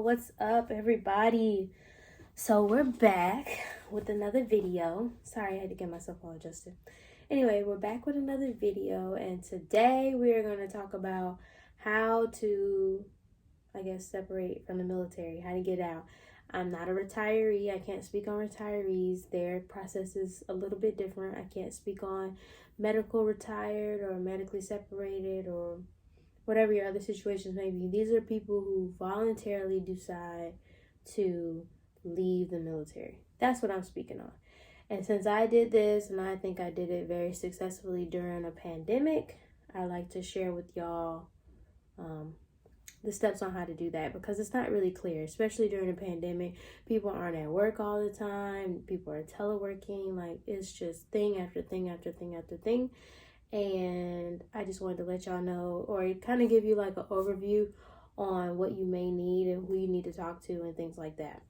What's up, everybody? So we're back with another video. Sorry, I had to get myself all adjusted. Anyway, we're back with another video, and today we are going to talk about how to, separate from the military, how to get out. I'm not a retiree. I can't speak on retirees. Their process is a little bit different. I can't speak on medical retired or medically separated or whatever your other situations may be. These are people who voluntarily decide to leave the military. That's what I'm speaking on. And since I did this, and I think I did it very successfully during a pandemic, I like to share with y'all the steps on how to do that, because it's not really clear, especially during a pandemic. People aren't at work all the time. People are teleworking. Like, it's just thing after thing after thing after thing. And I just wanted to let y'all know, or kind of give you like an overview on what you may need and who you need to talk to and things like that.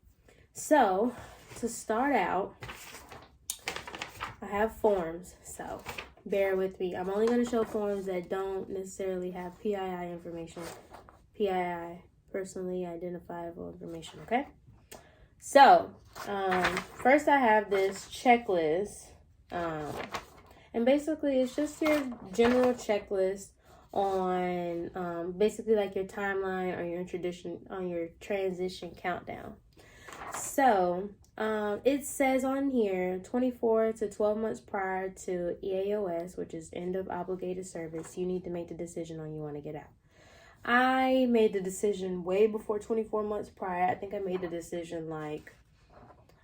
So to start out, I have forms, so bear with me. I'm only going to show forms that don't necessarily have PII information. PII, personally identifiable information, okay? So, first I have this checklist, and basically it's just your general checklist on basically like your timeline or your transition countdown. So, it says on here 24 to 12 months prior to EAOS, which is end of obligated service, you need to make the decision on you want to get out. I made the decision way before 24 months prior. I think I made the decision like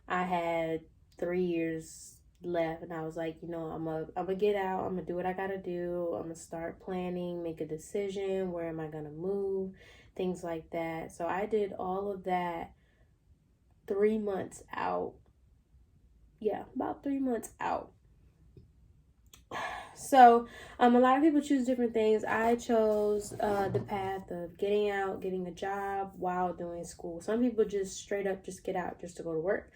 I had 3 years left, and I was like, I'm gonna get out. I'm gonna do what I gotta do. I'm gonna start planning, make a decision. Where am I gonna move? Things like that. So I did all of that 3 months out. Yeah, about 3 months out. So, a lot of people choose different things. I chose the path of getting out, getting a job while doing school. Some people just straight up just get out just to go to work.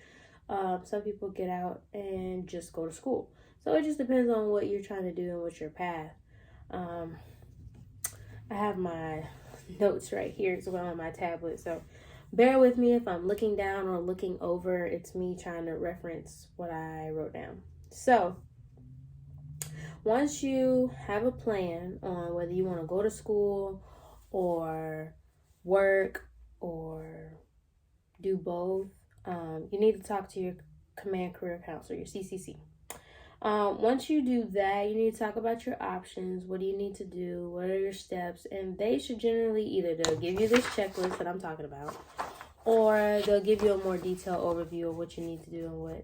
Some people get out and just go to school. So it just depends on what you're trying to do and what's your path. I have my notes right here as well on my tablet. So bear with me if I'm looking down or looking over. It's me trying to reference what I wrote down. So once you have a plan on whether you want to go to school or work or do both, you need to talk to your command career counselor, your CCC. Once you do that, you need to talk about your options. What do you need to do? What are your steps? And they should generally they'll give you this checklist that I'm talking about, or they'll give you a more detailed overview of what you need to do and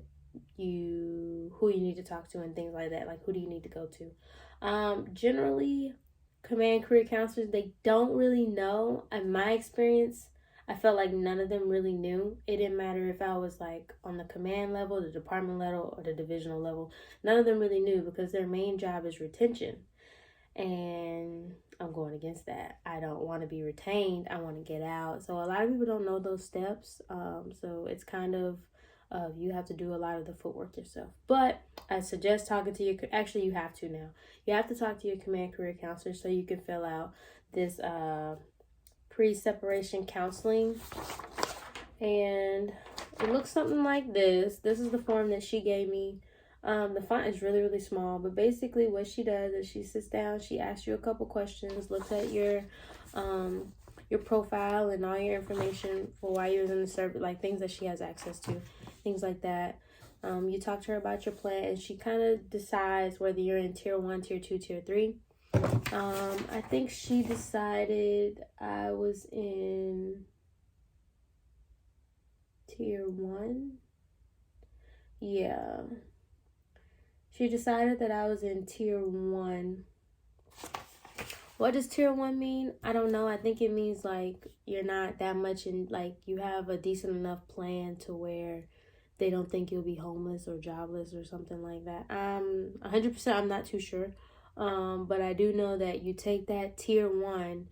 who you need to talk to and things like that. Like, who do you need to go to? Generally, command career counselors, they don't really know. In my experience, I felt like none of them really knew. It didn't matter if I was like on the command level, the department level, or the divisional level. None of them really knew, because their main job is retention. And I'm going against that. I don't want to be retained. I want to get out. So a lot of people don't know those steps. So it's kind of you have to do a lot of the footwork yourself. But I suggest talking to you have to now. You have to talk to your command career counselor so you can fill out this pre-separation counseling. And it looks something like this. This is the form that she gave me. The font is really, really small, but basically what she does is she sits down, she asks you a couple questions, looks at your profile and all your information for why you're in the service, like things that she has access to, things like that. You talk to her about your plan, and she kind of decides whether you're in tier 1, tier 2, tier 3. I think she decided I was in tier 1. Yeah. She decided that I was in tier 1. What does tier 1 mean? I don't know. I think it means like you're not that much in, like you have a decent enough plan to where they don't think you'll be homeless or jobless or something like that. 100% I'm not too sure. But I do know that you take that tier 1,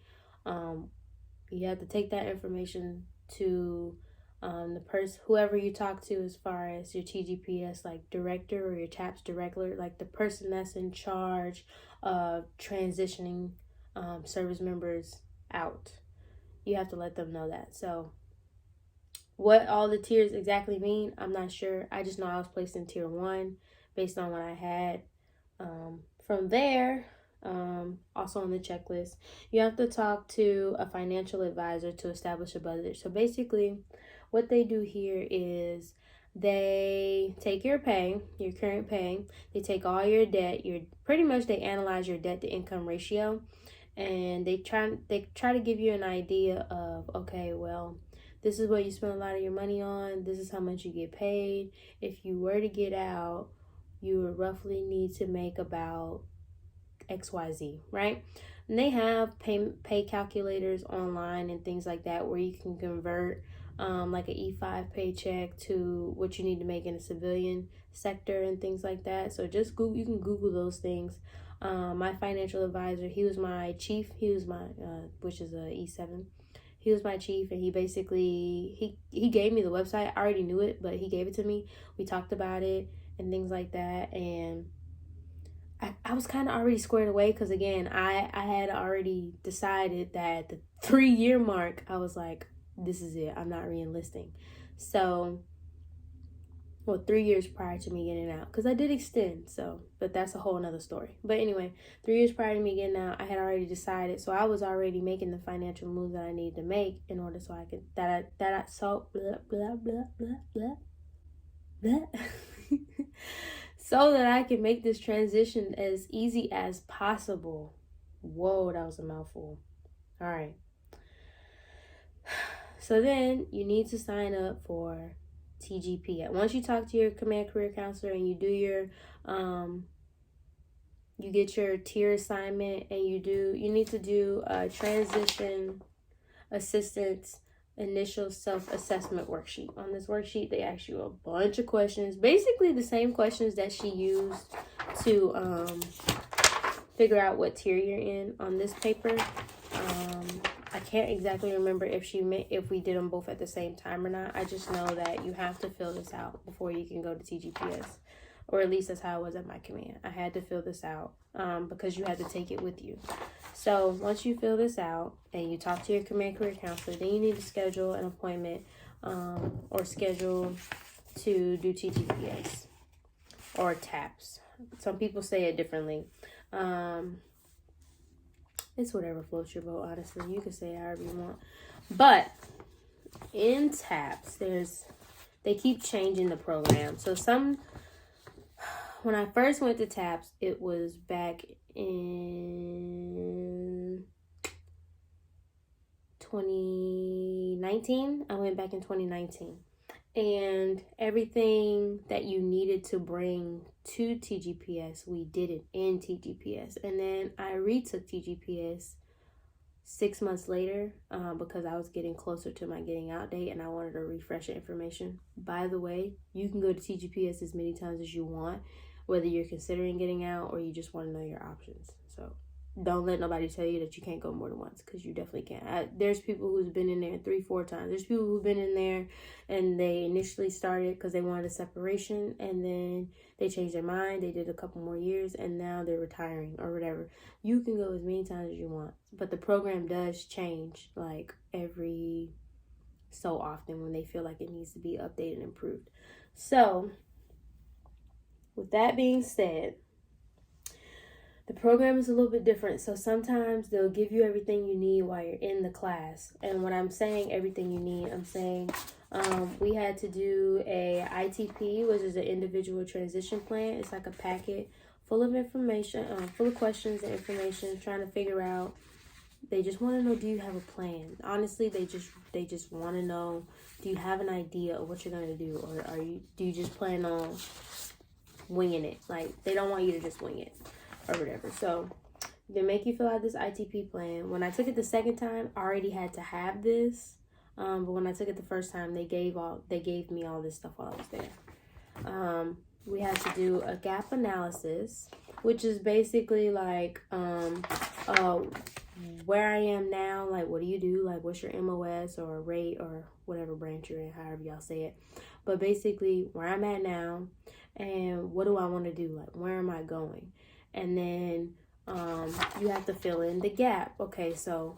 you have to take that information to the person, whoever you talk to, as far as your TGPS, like director, or your TAPS director, like the person that's in charge of transitioning service members out. You have to let them know that. So What all the tiers exactly mean, I'm not sure. I just know I was placed in tier 1 based on what I had. From there, also on the checklist, you have to talk to a financial advisor to establish a budget. So basically, what they do here is they take your pay, your current pay, they take all your debt, they analyze your debt to income ratio, and they try to give you an idea of, okay, well, this is what you spend a lot of your money on, this is how much you get paid. If you were to get out, you would roughly need to make about XYZ, right? And they have pay calculators online and things like that where you can convert like an E5 paycheck to what you need to make in a civilian sector and things like that. So just Google, you can Google those things. My financial advisor, he was my chief. He was my, which is a E7. He was my chief, and he basically, he gave me the website. I already knew it, but he gave it to me. We talked about it and things like that, and I was kind of already squared away because, again, I had already decided that at the 3-year mark, I was like, this is it. I'm not re-enlisting. So, well, 3 years prior to me getting out, because I did extend, so, but that's a whole nother story. But anyway, 3 years prior to me getting out, I had already decided, so I was already making the financial moves that I needed to make in order so I could, so, blah, blah, blah, blah, blah, blah. So that I can make this transition as easy as possible. Whoa, that was a mouthful. All right. So then you need to sign up for TGP. Once you talk to your command career counselor and you do your, you get your tier assignment, and you need to do a transition assistance initial self-assessment worksheet. On this worksheet, they ask you a bunch of questions, basically the same questions that she used to figure out what tier you're in on this paper. I can't exactly remember if we did them both at the same time or not. I just know that you have to fill this out before you can go to TGPS, or at least that's how it was at my command. I had to fill this out because you had to take it with you. So once you fill this out and you talk to your command career counselor, then you need to schedule an appointment or schedule to do TGPS or TAPS. Some people say it differently. It's whatever floats your boat, honestly. You can say it however you want. But in TAPS, they keep changing the program. So when I first went to TAPS, it was back in 2019. I went back in 2019. And everything that you needed to bring to TGPS, we did it in TGPS. And then I retook TGPS 6 months later because I was getting closer to my getting out date and I wanted to refresh the information. By the way, you can go to TGPS as many times as you want, whether you're considering getting out or you just want to know your options. So don't let nobody tell you that you can't go more than once, because you definitely can. There's people who's been in there 3-4 times. There's people who've been in there and they initially started because they wanted a separation, and then they changed their mind. They did a couple more years and now they're retiring or whatever. You can go as many times as you want, but the program does change like every so often when they feel like it needs to be updated and improved. So with that being said, the program is a little bit different. So sometimes they'll give you everything you need while you're in the class. And when I'm saying everything you need, I'm saying we had to do a ITP, which is an individual transition plan. It's like a packet full of information, full of questions and information, trying to figure out. They just want to know, do you have a plan? Honestly, they just want to know, do you have an idea of what you're going to do? Or do you just plan on winging it? Like, they don't want you to just wing it or whatever. So they make you fill out this ITP plan. When I took it the second time, I already had to have this. But when I took it the first time, they gave me all this stuff while I was there. We had to do a gap analysis, which is basically like where I am now, like what do you do, like what's your MOS or rate or whatever branch you're in, however y'all say it. But basically where I'm at now and what do I want to do, like where am I going? And then you have to fill in the gap. Okay, so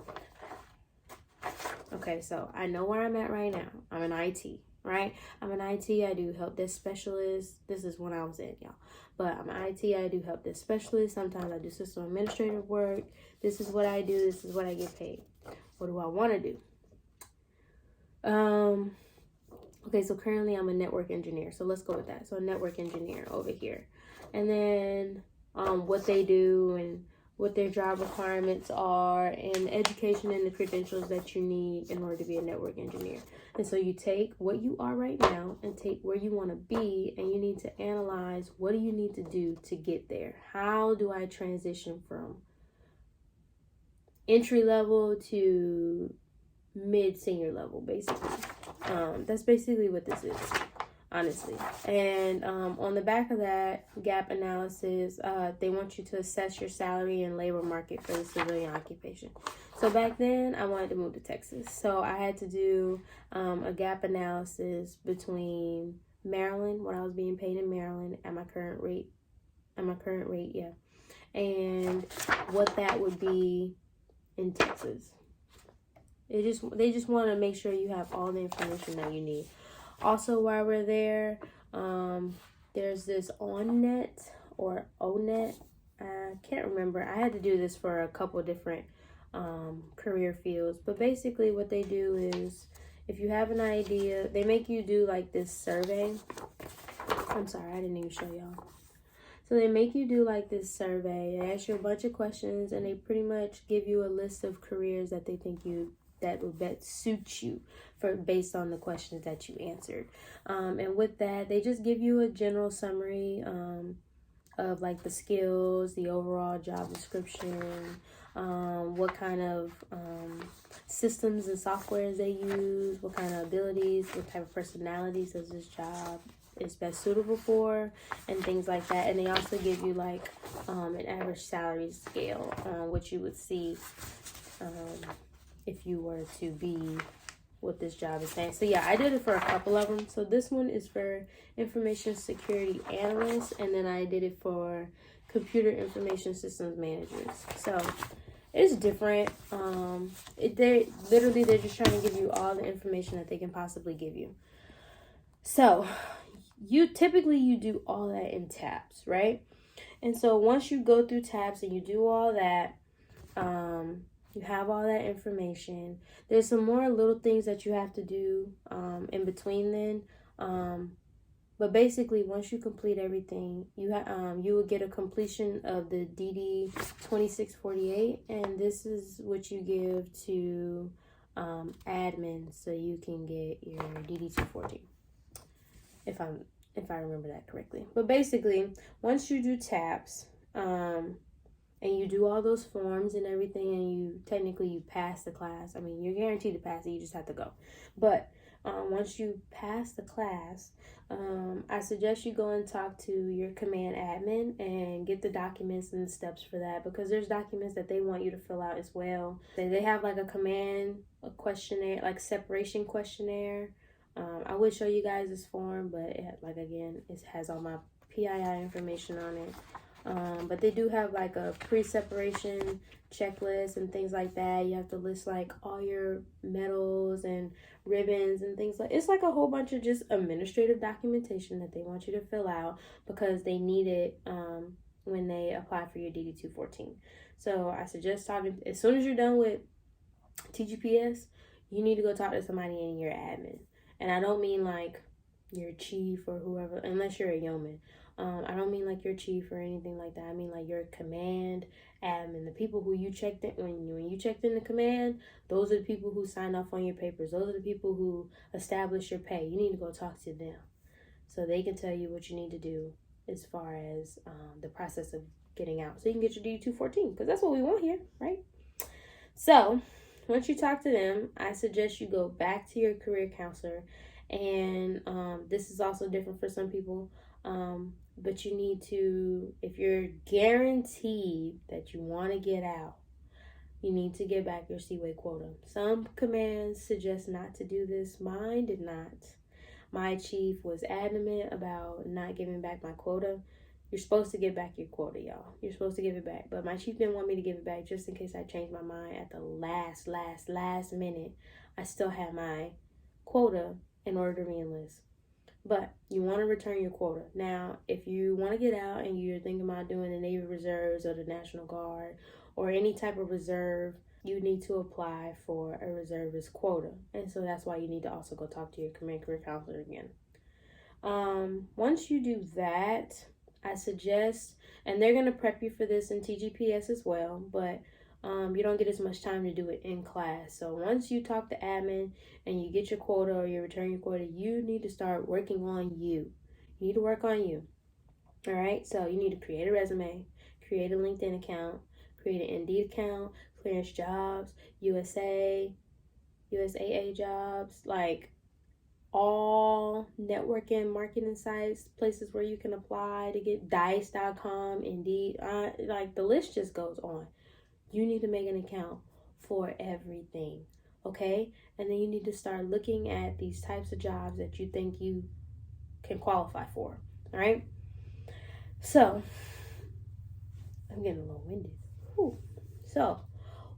Okay, so I know where I'm at right now. I'm in IT, right? I'm in IT. I do help desk specialist. This is when I was in, y'all. But I'm in IT. I do help desk specialist. Sometimes I do system administrative work. This is what I do. This is what I get paid. What do I want to do? Okay, so currently I'm a network engineer. So let's go with that. So a network engineer over here. And then what they do and what their job requirements are and education and the credentials that you need in order to be a network engineer. And so you take what you are right now and take where you want to be, and you need to analyze what do you need to do to get there. How do I transition from entry level to mid-senior level, basically. That's basically what this is, honestly. And on the back of that gap analysis, they want you to assess your salary and labor market for the civilian occupation. So back then, I wanted to move to Texas. So I had to do a gap analysis between Maryland, what I was being paid in Maryland at my current rate, yeah, and what that would be in Texas. They just want to make sure you have all the information that you need. Also, while we're there, there's this ONNET or ONET. I can't remember. I had to do this for a couple different career fields. But basically what they do is, if you have an idea, they make you do like this survey. I'm sorry, I didn't even show y'all. So they make you do like this survey. They ask you a bunch of questions, and they pretty much give you a list of careers that they think that would best suit you based on the questions that you answered. And with that, they just give you a general summary of like the skills, the overall job description, what kind of systems and softwares they use, what kind of abilities, what type of personalities does this job is best suitable for, and things like that. And they also give you like an average salary scale, which you would see if you were to be what this job is saying. So yeah, I did it for a couple of them. So this one is for information security analyst, and then I did it for computer information systems managers. So it's different. They're just trying to give you all the information that they can possibly give you. So you do all that in tabs, right? And so once you go through tabs and you do all that, you have all that information. There's some more little things that you have to do in between then. But basically, once you complete everything, you will get a completion of the DD214, and this is what you give to admin so you can get your DD214. If I remember that correctly. But basically, once you do tabs, and you do all those forms and everything, and you pass the class. I mean, you're guaranteed to pass it. You just have to go. But once you pass the class, I suggest you go and talk to your command admin and get the documents and the steps for that, because there's documents that they want you to fill out as well. They have like a questionnaire, like separation questionnaire. I would show you guys this form, but it has all my PII information on it. But they do have like a pre-separation checklist and things like that. You have to list like all your medals and ribbons and things it's like a whole bunch of just administrative documentation that they want you to fill out, because they need it when they apply for your DD214. So I suggest as soon as you're done with TGPS, you need to go talk to somebody in your admin. And I don't mean like your chief or whoever, unless you're a yeoman. I don't mean like your chief or anything like that. I mean like your command admin, the people who you checked in when you checked in the command. Those are the people who sign off on your papers. Those are the people who establish your pay. You need to go talk to them so they can tell you what you need to do as far as the process of getting out, so you can get your DD214, because that's what we want here, right? So once you talk to them, I suggest you go back to your career counselor, and this is also different for some people. But you need to, if you're guaranteed that you want to get out, you need to get back your Seaway quota. Some commands suggest not to do this. Mine did not. My chief was adamant about not giving back my quota. You're supposed to give back your quota, y'all. You're supposed to give it back. But my chief didn't want me to give it back just in case I changed my mind at the last minute. I still had my quota in order to re-enlist. But you want to return your quota. Now, if you want to get out and you're thinking about doing the Navy Reserves or the National Guard or any type of reserve, you need to apply for a reservist quota. And so that's why you need to also go talk to your command career counselor again. Once you do that, I suggest, and they're going to prep you for this in TGPS as well, but you don't get as much time to do it in class. So once you talk to admin and you get your quota or you return your quota, you need to start working on you. You need to work on you. All right. So you need to create a resume, create a LinkedIn account, create an Indeed account, clearance jobs, USAA jobs, like all networking marketing sites, places where you can apply to get dice.com, Indeed, like the list just goes on. You need to make an account for everything, okay? And then you need to start looking at these types of jobs that you think you can qualify for, all right? So, I'm getting a little winded. Whew. So,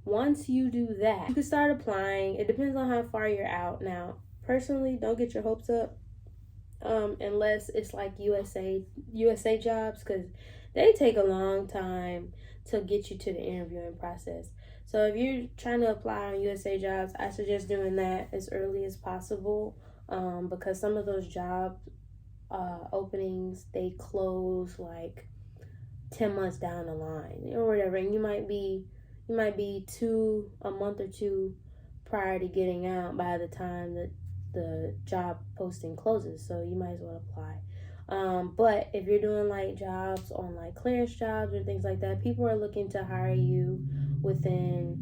once you do that, you can start applying. It depends on how far you're out. Now, personally, don't get your hopes up unless it's like USA jobs, because they take a long time to get you to the interviewing process. So if you're trying to apply on USA jobs, I suggest doing that as early as possible, because some of those job openings, they close like 10 months down the line or whatever, and you might be a month or two prior to getting out by the time that the job posting closes, so you might as well apply. But if you're doing like jobs on like clearance jobs or things like that, people are looking to hire you within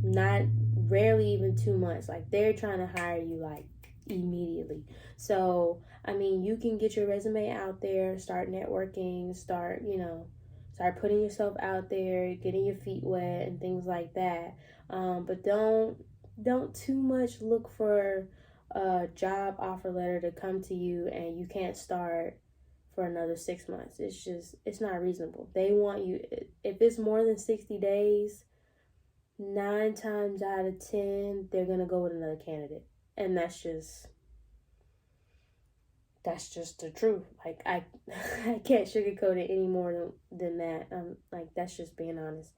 not rarely even 2 months. Like they're trying to hire you like immediately. So I mean, you can get your resume out there, start networking, start putting yourself out there, getting your feet wet and things like that. But don't too much look for a job offer letter to come to you and you can't start for another 6 months. It's not reasonable. They want you, if it's more than 60 days, 9 times out of 10, they're going to go with another candidate. And that's just the truth. Like I can't sugarcoat it any more than that. Like that's just being honest.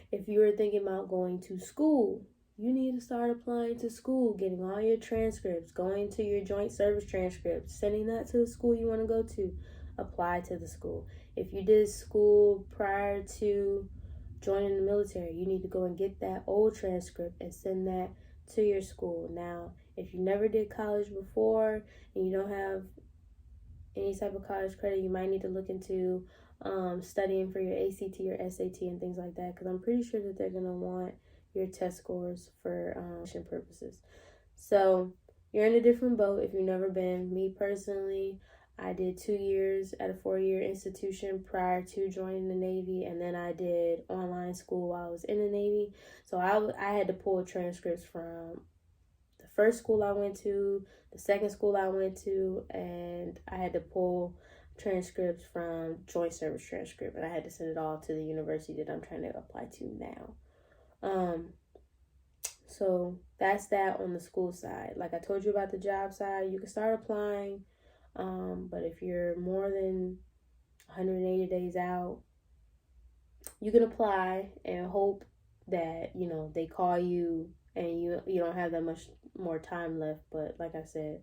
If you were thinking about going to school, you need to start applying to school, getting all your transcripts, going to your joint service transcripts, sending that to the school you want to go to. Apply to the school. If you did school prior to joining the military, you need to go and get that old transcript and send that to your school. Now, if you never did college before and you don't have any type of college credit, you might need to look into studying for your ACT or SAT and things like that, because I'm pretty sure that they're going to want your test scores for mission purposes. So you're in a different boat if you've never been. Me personally, I did 2 years at a 4-year institution prior to joining the Navy, and then I did online school while I was in the Navy. So I had to pull transcripts from the first school I went to, the second school I went to, and I had to pull transcripts from joint service transcript, and I had to send it all to the university that I'm trying to apply to now. So that's that on the school side. Like I told you about the job side, you can start applying. But if you're more than 180 days out, you can apply and hope that, they call you and you don't have that much more time left. But like I said,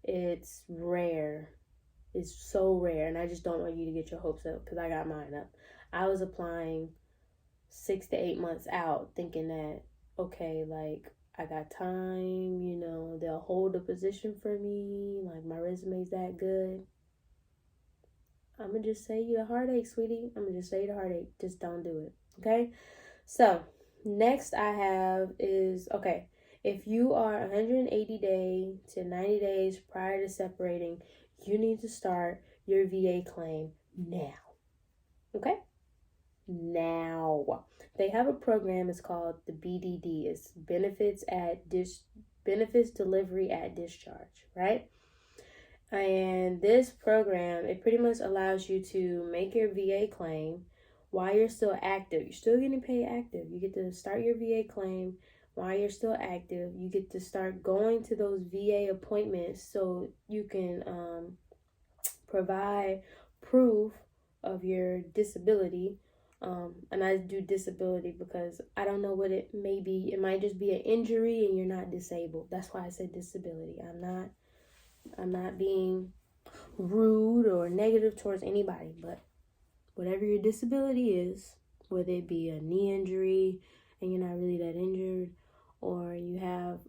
it's rare. It's so rare. And I just don't want you to get your hopes up, because I got mine up. I was applying 6 to 8 months out thinking that, okay, like I got time, they'll hold a position for me, like my resume's that good. I'm gonna just say you the heartache, sweetie. I'm gonna just say you the heartache. Just don't do it, okay? So next I have is, okay, if you are 180 days to 90 days prior to separating, you need to start your VA claim now, okay? Now they have a program. It's called the BDD. It's benefits delivery at discharge, right? And this program, it pretty much allows you to make your VA claim while you're still active. You're still getting paid active. You get to start your VA claim while you're still active. You get to start going to those VA appointments so you can provide proof of your disability. And I do disability because I don't know what it may be. It might just be an injury and you're not disabled. That's why I said disability. I'm not being rude or negative towards anybody, but whatever your disability is, whether it be a knee injury and you're not really that injured, or you have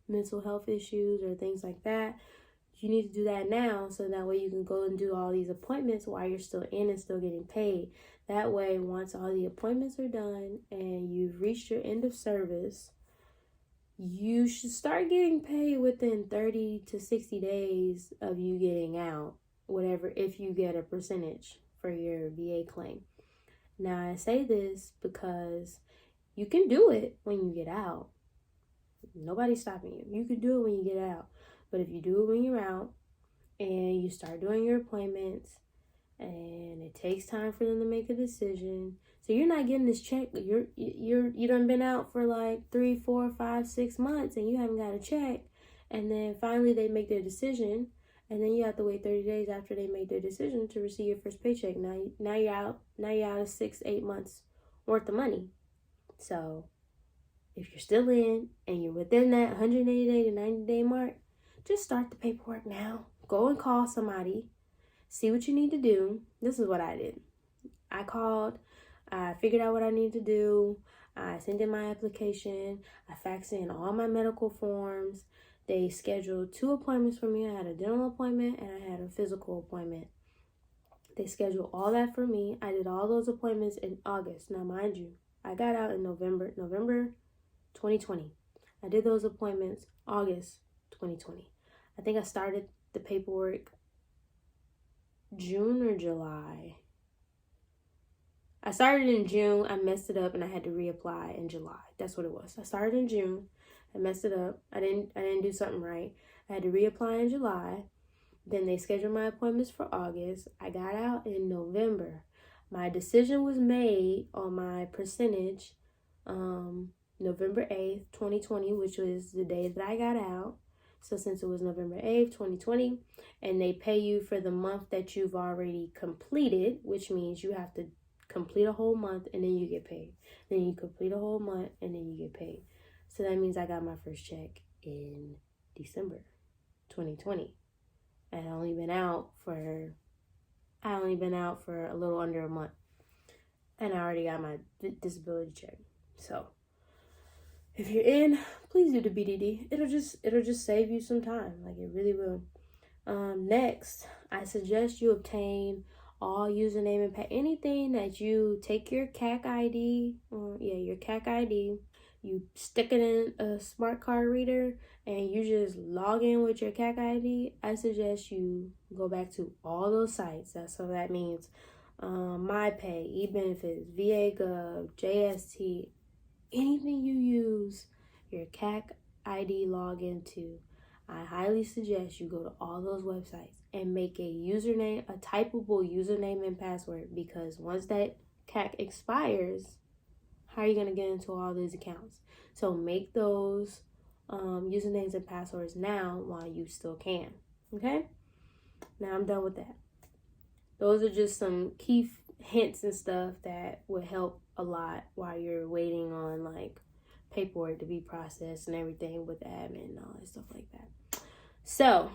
mental health issues or things like that, you need to do that now so that way you can go and do all these appointments while you're still in and still getting paid. That way, once all the appointments are done and you've reached your end of service, you should start getting paid within 30 to 60 days of you getting out, whatever, if you get a percentage for your VA claim. Now, I say this because you can do it when you get out. Nobody's stopping you. You can do it when you get out. But if you do it when you're out and you start doing your appointments and it takes time for them to make a decision, so you're not getting this check. You done been out for like 3, 4, 5, 6 months and you haven't got a check, and then finally they make their decision, and then you have to wait 30 days after they make their decision to receive your first paycheck. Now you're out. Now you're out of 6, 8 months worth of money. So if you're still in and you're within that 180 day to 90 day mark, just start the paperwork now. Go and call somebody. See what you need to do. This is what I did. I called. I figured out what I need to do. I sent in my application. I faxed in all my medical forms. They scheduled 2 appointments for me. I had a dental appointment and I had a physical appointment. They scheduled all that for me. I did all those appointments in August. Now, mind you, I got out in November 2020. I did those appointments August 2020. I think I started the paperwork June or July. I started in June. I messed it up and I had to reapply in July. That's what it was. I started in June. I messed it up. I didn't do something right. I had to reapply in July. Then they scheduled my appointments for August. I got out in November. My decision was made on my percentage November 8th, 2020, which was the day that I got out. So since it was November 8th, 2020, and they pay you for the month that you've already completed, which means you have to complete a whole month and then you get paid. Then you complete a whole month and then you get paid. So that means I got my first check in December 2020. I had only been out for a little under a month. And I already got my disability check. So if you're in, please do the BDD. It'll just save you some time. Like, it really will. Next, I suggest you obtain all username and anything that you take your CAC ID, your CAC ID, you stick it in a smart card reader and you just log in with your CAC ID. I suggest you go back to all those sites. So that means MyPay, eBenefits, VA.gov, JST, anything you use your CAC ID login to. I highly suggest you go to all those websites and make a username, a typable username and password, because once that CAC expires, how are you going to get into all these accounts? So make those usernames and passwords now while you still can. Okay? Now I'm done with that. Those are just some key hints and stuff that would help a lot while you're waiting on like paperwork to be processed and everything with admin and all that stuff like that. So,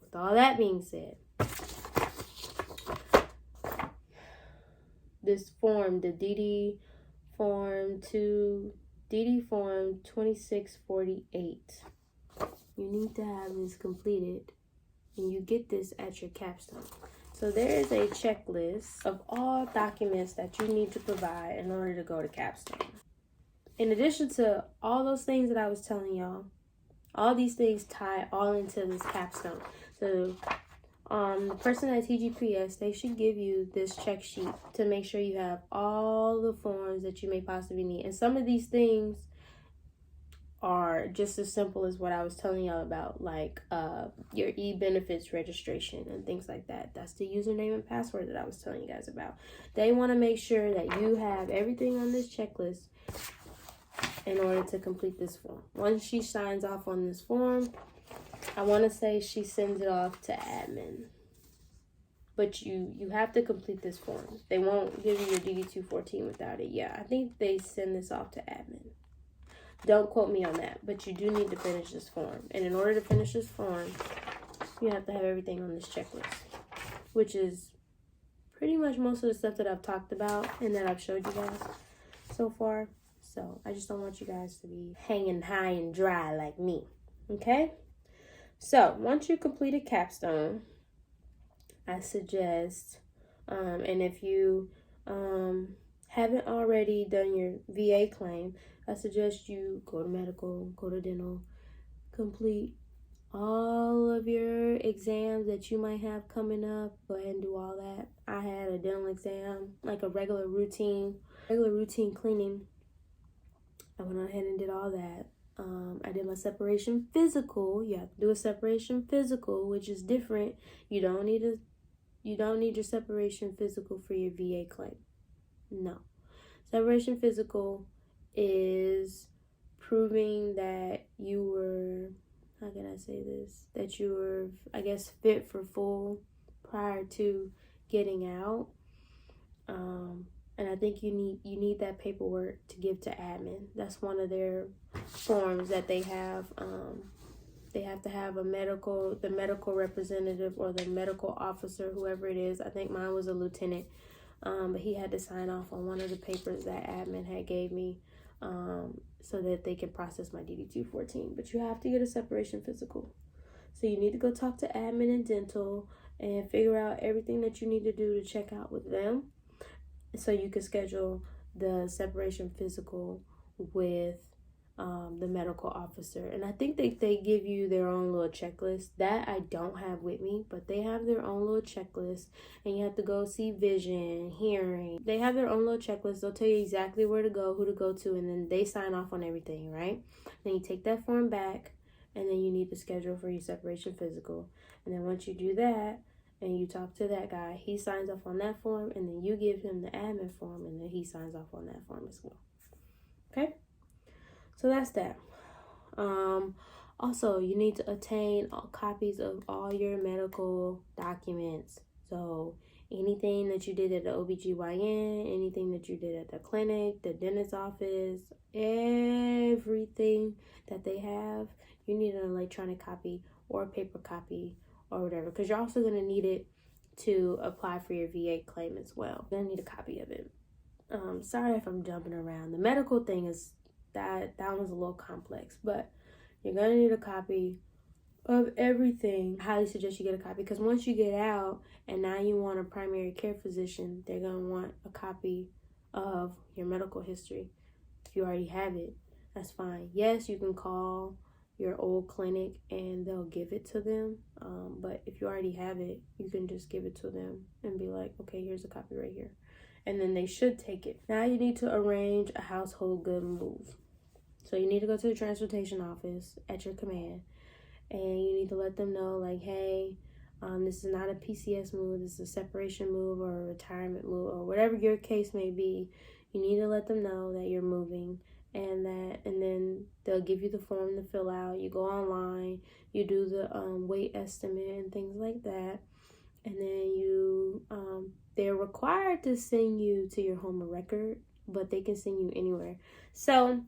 with all that being said, this form, the DD form 2648, you need to have this completed, and you get this at your capstone. So there is a checklist of all documents that you need to provide in order to go to Capstone. In addition to all those things that I was telling y'all, all these things tie all into this Capstone. So the person at TGPS, they should give you this check sheet to make sure you have all the forms that you may possibly need. And some of these things are are just as simple as what I was telling y'all about, like your e-benefits registration and things like that. That's the username and password that I was telling you guys about. They want to make sure that you have everything on this checklist in order to complete this form. Once she signs off on this form, I want to say she sends it off to admin. But you have to complete this form. They won't give you your DD214 without it. Yeah, I think they send this off to admin. Don't quote me on that, but you do need to finish this form. And in order to finish this form, you have to have everything on this checklist, which is pretty much most of the stuff that I've talked about and that I've showed you guys so far. So I just don't want you guys to be hanging high and dry like me, okay? So once you complete a capstone, I suggest, and if you haven't already done your VA claim, I suggest you go to medical, go to dental, complete all of your exams that you might have coming up. Go ahead and do all that. I had a dental exam, like a regular routine cleaning. I went ahead and did all that. I did my separation physical. You have to do a separation physical, which is different. You don't need your separation physical for your VA claim. No. Separation physical is proving that you were, how can I say this? That you were, I guess, fit for full prior to getting out. And I think you need that paperwork to give to admin. That's one of their forms that they have. They have to have the medical representative or the medical officer, whoever it is. I think mine was a lieutenant, but he had to sign off on one of the papers that admin had gave me, so that they can process my DD214. But you have to get a separation physical. So you need to go talk to admin and dental and figure out everything that you need to do to check out with them, so you can schedule the separation physical with the medical officer. And I think they give you their own little checklist that I don't have with me, but they have their own little checklist, and you have to go see vision, hearing. They have their own little checklist. They'll tell you exactly where to go, who to go to, and then they sign off on everything, right? Then you take that form back, and then you need to schedule for your separation physical. And then once you do that, and you talk to that guy, he signs off on that form, and then you give him the admin form, and then he signs off on that form as well. Okay? So that's that. Also, you need to obtain copies of all your medical documents. So anything that you did at the OBGYN, anything that you did at the clinic, the dentist's office, everything that they have, you need an electronic copy or a paper copy or whatever, because you're also going to need it to apply for your VA claim as well. You're going to need a copy of it. Sorry if I'm jumping around. The medical thing is that was a little complex, but you're going to need a copy of everything. I highly suggest you get a copy, because once you get out and now you want a primary care physician, they're going to want a copy of your medical history. If you already have it, that's fine. Yes, you can call your old clinic and they'll give it to them, but if you already have it, you can just give it to them and be like, okay, here's a copy right here, and then they should take it. Now you need to arrange a household good move. So you need to go to the transportation office at your command, and you need to let them know, like, hey, this is not a PCS move, this is a separation move or a retirement move, or whatever your case may be. You need to let them know that you're moving, and then they'll give you the form to fill out. You go online, you do the weight estimate and things like that, and then they're required to send you to your home of record, but they can send you anywhere. So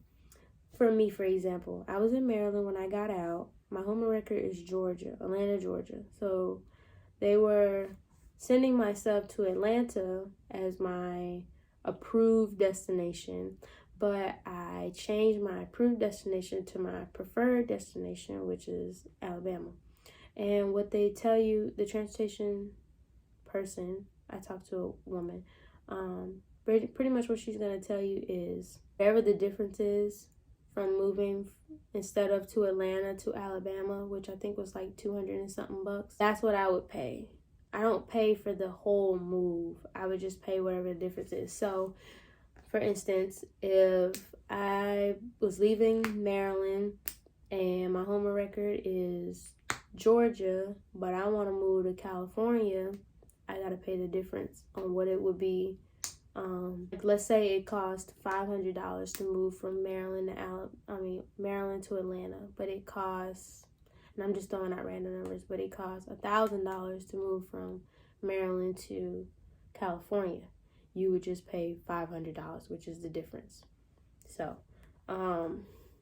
for me, for example, I was in Maryland when I got out. My home of record is Georgia, Atlanta, Georgia. So they were sending my stuff to Atlanta as my approved destination, but I changed my approved destination to my preferred destination, which is Alabama. And what they tell you, the transportation person, I talked to a woman, pretty much what she's going to tell you is whatever the difference is from moving instead of to Atlanta to Alabama, which I think was like 200 and something bucks, that's what I would pay. I don't pay for the whole move. I would just pay whatever the difference is. So for instance, if I was leaving Maryland and my home record is Georgia, but I want to move to California, I gotta pay the difference on what it would be. Like let's say it cost $500 to move from Maryland to Maryland to Atlanta, but it costs, and I'm just throwing out random numbers, but it costs $1,000 to move from Maryland to California. You would just pay $500, which is the difference. So,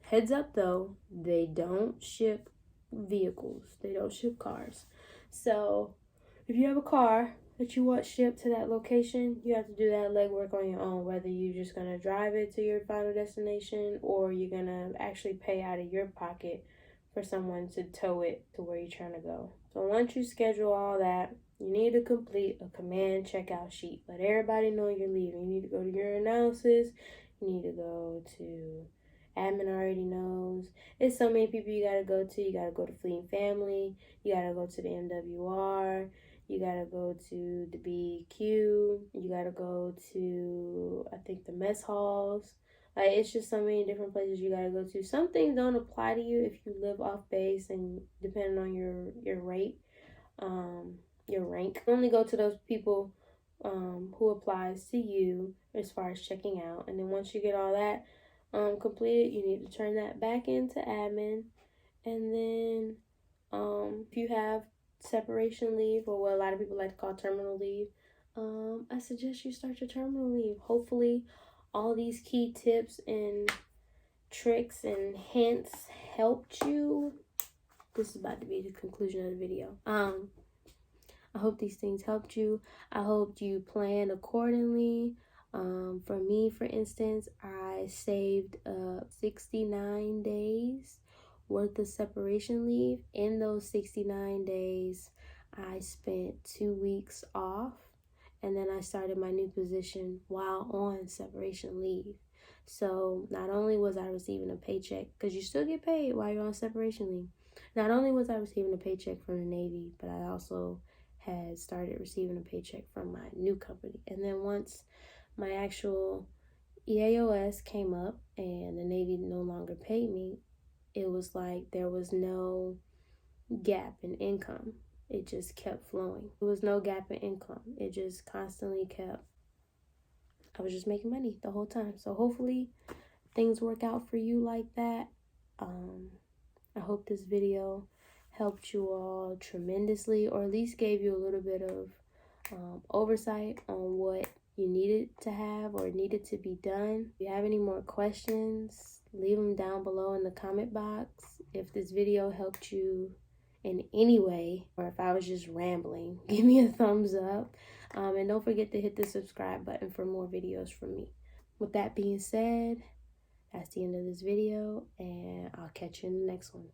heads up though, they don't ship vehicles. They don't ship cars. So, if you have a car that you want shipped to that location, you have to do that legwork on your own, whether you're just going to drive it to your final destination or you're going to actually pay out of your pocket for someone to tow it to where you're trying to go. So once you schedule all that, you need to complete a command checkout sheet. Let everybody know you're leaving. You need to go to your analysis. You need to go to admin already knows. It's so many people you gotta go to. You gotta go to Fleeing Family. You gotta go to the MWR. You gotta go to the BQ. You gotta go to, I think, the mess halls. Like, it's just so many different places you gotta go to. Some things don't apply to you if you live off base and depending on your rate, your rank. Only go to those people who applies to you as far as checking out. And then once you get all that completed, you need to turn that back into admin. And then if you have separation leave, or what a lot of people like to call terminal leave, I suggest you start your terminal leave. Hopefully all these key tips and tricks and hints helped you. This is about to be the conclusion of the video. I hope these things helped you. I hope you plan accordingly. For me, for instance, I saved 69 days worth of separation leave. In those 69 days, I spent 2 weeks off, and then I started my new position while on separation leave. So not only was I receiving a paycheck, because you still get paid while you're on separation leave. Not only was I receiving a paycheck from the Navy, but I also had started receiving a paycheck from my new company. And then once my actual EAOS came up and the Navy no longer paid me, it was like there was no gap in income. It just kept flowing. There was no gap in income. It just constantly kept, I was just making money the whole time. So hopefully things work out for you like that. I hope this video helped you all tremendously, or at least gave you a little bit of oversight on what you needed to have or needed to be done. If you have any more questions, leave them down below in the comment box. If this video helped you in any way, or if I was just rambling, give me a thumbs up. And don't forget to hit the subscribe button for more videos from me. With that being said, that's the end of this video, and I'll catch you in the next one.